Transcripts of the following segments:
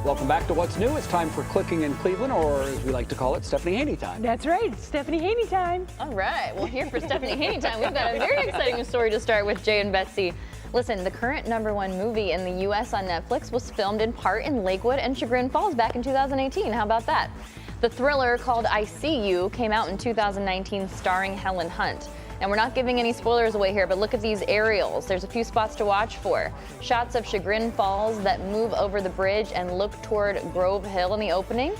Welcome back to What's New. It's time for Clicking in Cleveland, or as we like to call it, Stephanie Haney time. That's right, Stephanie Haney time. All right, well, here for Stephanie Haney time, we've got a very exciting story to start with Jay and Betsy. Listen, the current #1 movie in the U.S. on Netflix was filmed in part in Lakewood and Chagrin Falls back in 2018. How about that? The thriller called I See You came out in 2019, starring Helen Hunt. And we're not giving any spoilers away here, but look at these aerials. There's a few spots to watch for. Shots of Chagrin Falls that move over the bridge and look toward Grove Hill in the opening.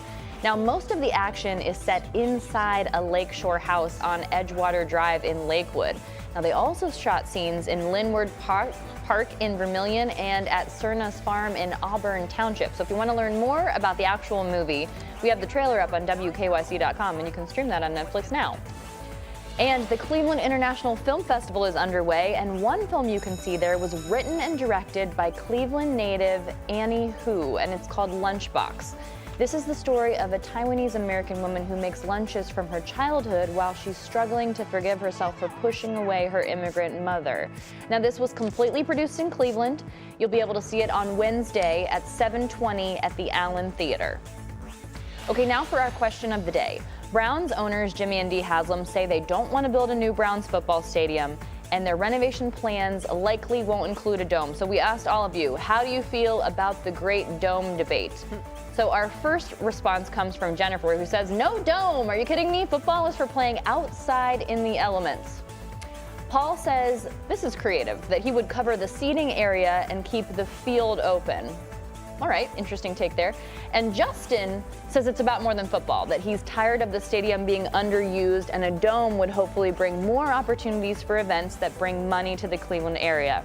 Now, most of the action is set inside a lakeshore house on Edgewater Drive in Lakewood. Now, they also shot scenes in Linwood Park in Vermilion and at Sirna's farm in Auburn Township. So if you want to learn more about the actual movie, we have the trailer up on WKYC.com, and you can stream that on Netflix now. And the Cleveland International Film Festival is underway, and one film you can see there was written and directed by Cleveland native Annie Hu, and it's called Lunchbox. This is the story of a Taiwanese American woman who makes lunches from her childhood while she's struggling to forgive herself for pushing away her immigrant mother. Now, this was completely produced in Cleveland. You'll be able to see it on Wednesday at 7:20 at the Allen Theater. Okay, now for our question of the day. Browns owners Jimmy and Dee Haslam say they don't want to build a new Browns football stadium, and their renovation plans likely won't include a dome. So we asked all of you, how do you feel about the great dome debate? So our first response comes from Jennifer, who says, no dome, are you kidding me? Football is for playing outside in the elements. Paul says, this is creative, that he would cover the seating area and keep the field open. All right, interesting take there. And Justin says it's about more than football, that he's tired of the stadium being underused, and a dome would hopefully bring more opportunities for events that bring money to the Cleveland area.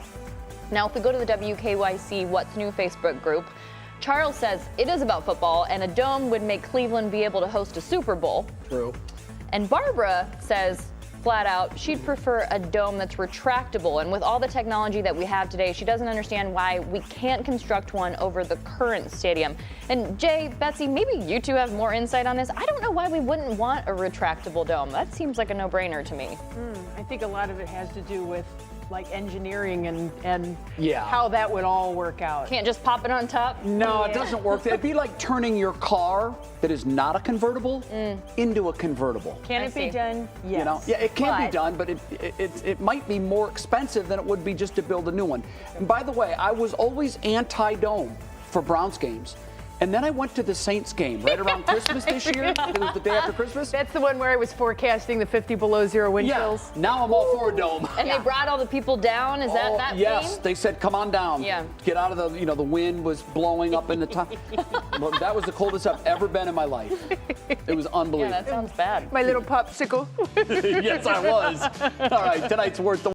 Now, if we go to the WKYC What's New Facebook group, Charles says it is about football, and a dome would make Cleveland be able to host a Super Bowl. True. And Barbara says, flat out, she'd prefer a dome that's retractable, and with all the technology that we have today, she doesn't understand why we can't construct one over the current stadium. And Jay, Betsy, maybe you two have more insight on this. I don't know why we wouldn't want a retractable dome. That seems like a no-brainer to me. I think a lot of it has to do with like engineering and Yeah. how that would all work out. Can't just pop it on top? No, it doesn't work. It'd be like turning your car that is not a convertible into a convertible. Can I it see. be done? Yes. You know, yeah, it can be done, but it might be more expensive than it would be just to build a new one. And by the way, I was always anti-dome for Browns games. And then I went to the Saints game right around Christmas this year. It was the day after Christmas. That's the one where I was forecasting the 50 below zero wind chills. Now I'm all for a dome. And they brought all the people down? Is that Yes, theme? they said, come on down. Yeah. Get out of the, the wind was blowing up in the top. Well, that was the coldest I've ever been in my life. It was unbelievable. Yeah, that sounds bad. My little popsicle. Yes, I was. All right, tonight's Worth the